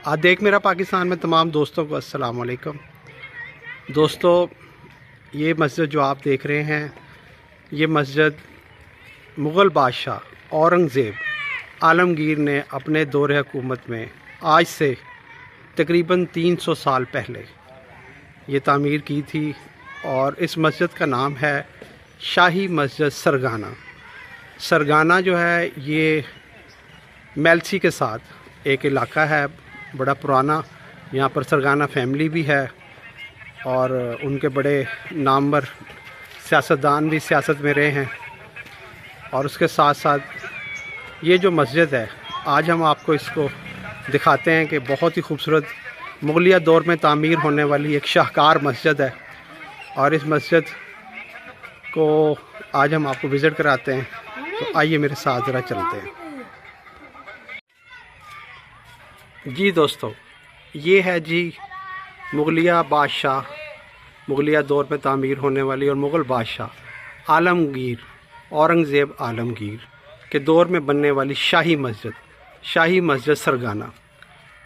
आदेख मेरा पाकिस्तान में तमाम दोस्तों को अस्सलाम वालेकुम। दोस्तों, ये मस्जिद जो आप देख रहे हैं, ये मस्जिद मुग़ल बादशाह औरंगज़ेब आलमगीर ने अपने दौरे हुकूमत में आज से तकरीबन 300 साल पहले ये तामीर की थी और इस मस्जिद का नाम है शाही मस्जिद सरगाना। सरगाना जो है ये मेलसी के साथ एक इलाका है बड़ा पुराना। यहाँ पर सरगाना फैमिली भी है और उनके बड़े नामवर सियासतदान भी सियासत में रहे हैं। और उसके साथ साथ ये जो मस्जिद है, आज हम आपको इसको दिखाते हैं कि बहुत ही खूबसूरत मुग़लिया दौर में तामीर होने वाली एक शाहकार मस्जिद है। और इस मस्जिद को आज हम आपको विज़िट कराते हैं। तो आइए मेरे साथ ज़रा चलते हैं। जी दोस्तों, ये है जी मुग़लिया बादशाह, मुग़लिया दौर में तामीर होने वाली और मुग़ल बादशाह आलमगीर औरंगज़ेब आलमगीर के दौर में बनने वाली शाही मस्जिद सरगाना।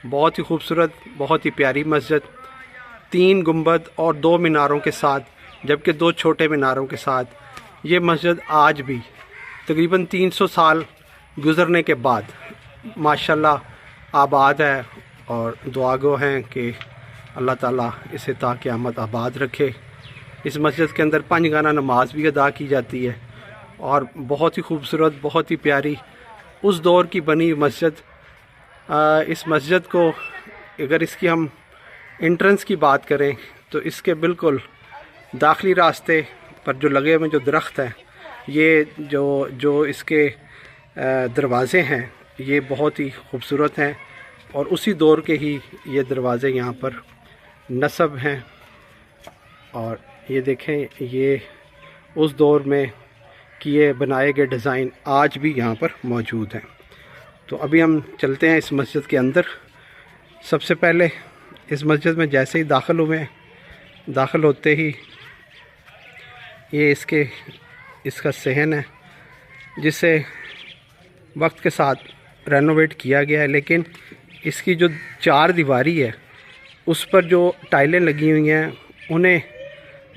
बहुत ही खूबसूरत, बहुत ही प्यारी मस्जिद, 3 गुंबद और 2 मीनारों के साथ, जबकि 2 छोटे मीनारों के साथ ये मस्जिद आज भी तकरीबन 300 साल गुज़रने के बाद माशाल्लाह आबाद है। और दुआ गो हैं कि अल्लाह ताला इसे ता क़यामत आबाद रखे। इस मस्जिद के अंदर 5 गाना नमाज भी अदा की जाती है और बहुत ही खूबसूरत, बहुत ही प्यारी उस दौर की बनी मस्जिद। इस मस्जिद को अगर इसकी हम एंट्रेंस की बात करें तो इसके बिल्कुल दाखिली रास्ते पर जो लगे हुए जो दरख्त हैं, ये जो इसके दरवाज़े हैं ये बहुत ही खूबसूरत हैं और उसी दौर के ही ये दरवाज़े यहाँ पर नस्ब हैं। और ये देखें, ये उस दौर में किए बनाए गए डिज़ाइन आज भी यहाँ पर मौजूद हैं। तो अभी हम चलते हैं इस मस्जिद के अंदर। सबसे पहले इस मस्जिद में जैसे ही दाखिल हुए, दाखिल होते ही ये इसका सहन है जिसे वक्त के साथ रेनोवेट किया गया है। लेकिन इसकी जो 4 दीवारी है उस पर जो टाइलें लगी हुई हैं उन्हें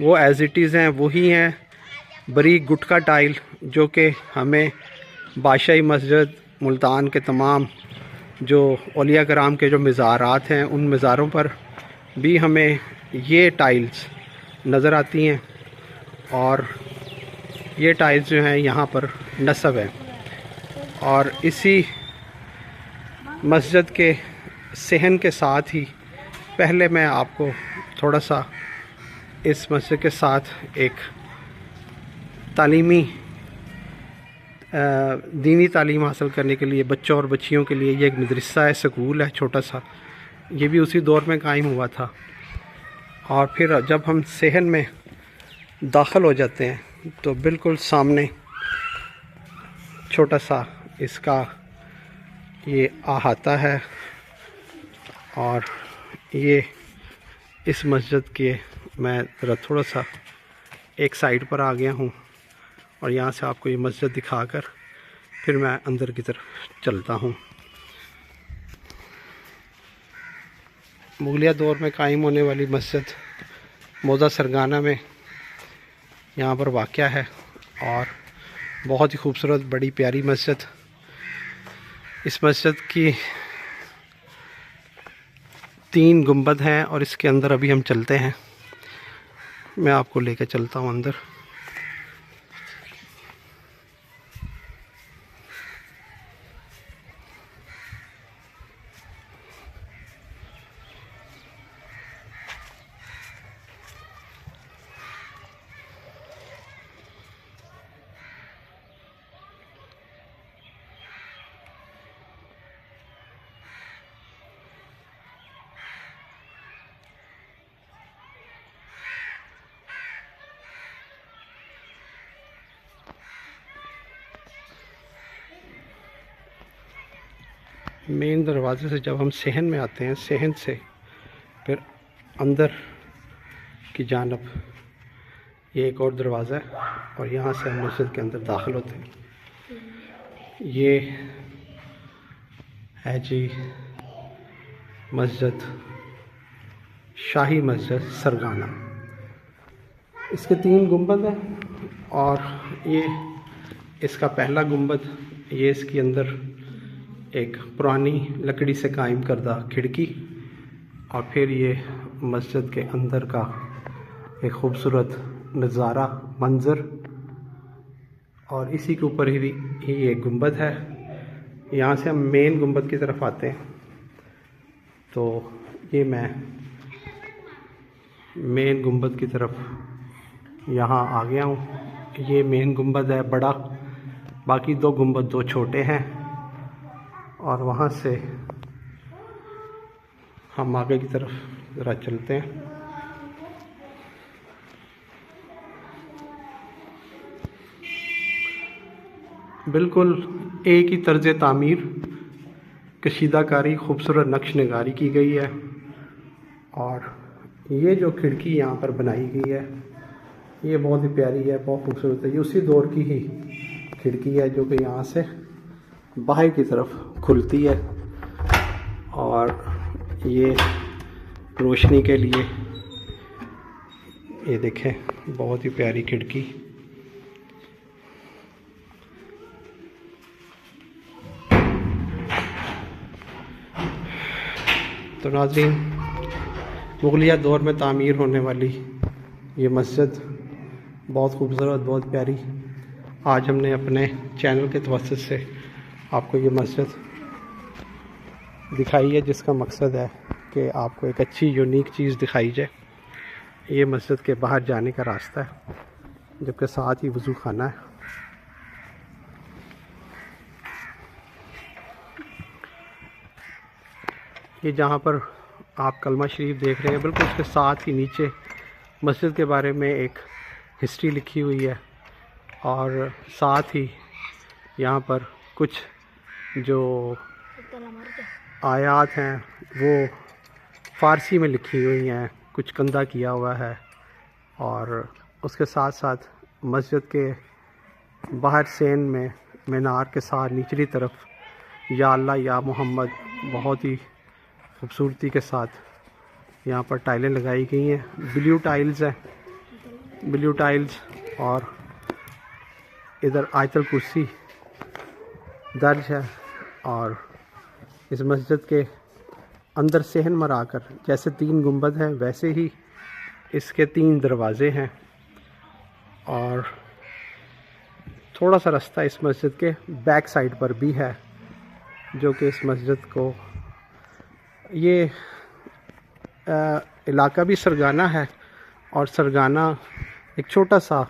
वो एज़ इट इज़ हैं, वही हैं, बारीक गुटका टाइल, जो कि हमें बादशाही मस्जिद मुल्तान के तमाम जो औलिया कराम के जो मज़ारात हैं उन मज़ारों पर भी हमें ये टाइल्स नज़र आती हैं। और ये टाइल्स जो हैं यहाँ पर नस्ब है। और इसी मस्जिद के सहन के साथ ही पहले मैं आपको थोड़ा सा इस मस्जिद के साथ एक तालीमी दीनी तालीम हासिल करने के लिए बच्चों और बच्चियों के लिए ये एक मदरसा है, स्कूल है छोटा सा। ये भी उसी दौर में कायम हुआ था। और फिर जब हम सहन में दाखिल हो जाते हैं तो बिल्कुल सामने छोटा सा इसका ये अहाता है। और ये इस मस्जिद के मैं ज़रा थोड़ा सा एक साइड पर आ गया हूँ और यहाँ से आपको ये मस्जिद दिखाकर फिर मैं अंदर की तरफ चलता हूँ। मुग़लिया दौर में कायम होने वाली मस्जिद मौज़ा सरगाना में यहाँ पर वाक़या है और बहुत ही खूबसूरत, बड़ी प्यारी मस्जिद। इस मस्जिद की 3 गुंबद हैं और इसके अंदर अभी हम चलते हैं। मैं आपको लेकर चलता हूँ अंदर। मेन दरवाज़े से जब हम सहन में आते हैं, सहन से फिर अंदर की जानब ये एक और दरवाज़ा है और यहाँ से हम मस्जिद के अंदर दाखिल होते हैं। ये है जी मस्जिद, शाही मस्जिद सरगाना। इसके 3 गुंबद हैं और ये इसका पहला गुंबद, ये इसके अंदर एक पुरानी लकड़ी से कायम करदा खिड़की, और फिर ये मस्जिद के अंदर का एक खूबसूरत नज़ारा मंज़र, और इसी के ऊपर ही एक गुंबद है। यहाँ से हम मेन गुंबद की तरफ आते हैं। तो ये मैं मेन गुंबद की तरफ यहाँ आ गया हूँ। ये मेन गुंबद है बड़ा, बाकी 2 गुंबद 2 छोटे हैं, और वहाँ से हम आगे की तरफ ज़रा चलते हैं। बिल्कुल एक ही तर्ज तामीर, कशीदाकारी, खूबसूरत नक्श नगारी की गई है। और ये जो खिड़की यहाँ पर बनाई गई है ये बहुत ही प्यारी है, बहुत खूबसूरत है। ये उसी दौर की ही खिड़की है जो कि यहाँ से बाहर की तरफ खुलती है, और ये रोशनी के लिए, ये देखें बहुत ही प्यारी खिड़की। तो नाज़रीन, मुग़लिया दौर में तामीर होने वाली ये मस्जिद बहुत खूबसूरत, बहुत प्यारी, आज हमने अपने चैनल के तवस्सुत से आपको ये मस्जिद दिखाई है, जिसका मकसद है कि आपको एक अच्छी यूनिक चीज़ दिखाई जाए। ये मस्जिद के बाहर जाने का रास्ता है, जबकि साथ ही वज़ू खाना है। ये जहाँ पर आप कलमा शरीफ देख रहे हैं, बिल्कुल उसके साथ ही नीचे मस्जिद के बारे में एक हिस्ट्री लिखी हुई है, और साथ ही यहाँ पर कुछ जो आयात हैं वो फ़ारसी में लिखी हुई हैं, कुछ कंधा किया हुआ है। और उसके साथ साथ मस्जिद के बाहर सेन में मीनार के साथ निचली तरफ या अल्लाह या मोहम्मद बहुत ही खूबसूरती के साथ यहाँ पर टाइलें लगाई गई हैं। ब्लू टाइल्स हैं, ब्लू टाइल्स, और इधर आयतल कुर्सी दर्ज है। और इस मस्जिद के अंदर सहन मराकर जैसे 3 गुंबद हैं वैसे ही इसके 3 दरवाज़े हैं, और थोड़ा सा रास्ता इस मस्जिद के बैक साइड पर भी है, जो कि इस मस्जिद को, ये इलाका भी सरगाना है, और सरगाना एक छोटा सा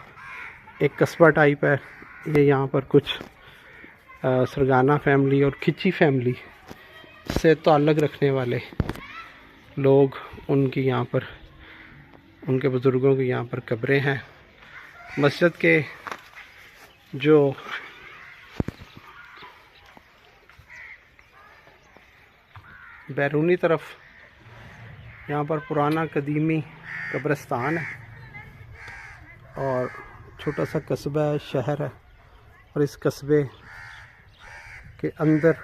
एक कस्बा टाइप है। ये यहाँ पर कुछ सरगाना फैमिली और खिची फैमिली से ताल्लुक़ रखने वाले लोग, उनकी यहाँ पर, उनके बुज़ुर्गों की यहाँ पर कब्रें हैं। मस्जिद के जो बैरूनी तरफ यहाँ पर पुराना कदीमी कब्रिस्तान है, और छोटा सा कस्बा है, शहर है, और इस कस्बे के अंदर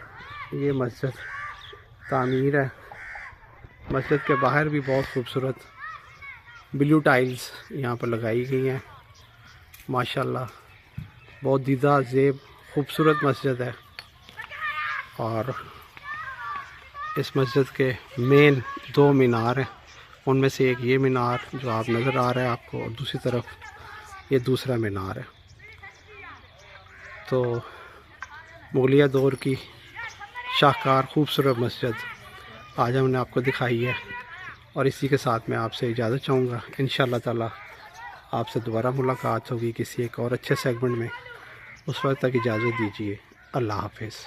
ये मस्जिद तामीर है। मस्जिद के बाहर भी बहुत खूबसूरत ब्लू टाइल्स यहाँ पर लगाई गई हैं। माशाल्लाह बहुत दीदा ज़ेब खूबसूरत मस्जिद है। और इस मस्जिद के मेन 2 मीनार हैं, उनमें से एक ये मीनार जो आप नज़र आ रहा है आपको, और दूसरी तरफ ये दूसरा मीनार है। तो मुग़लिया दौर की शाहकार खूबसूरत मस्जिद आज हमने आपको दिखाई है, और इसी के साथ मैं आपसे इजाज़त चाहूँगा। इंशाअल्लाह ताला आपसे दोबारा मुलाकात होगी किसी एक और अच्छे सेगमेंट में। उस वक्त तक इजाज़त दीजिए। अल्लाह हाफ़िज़।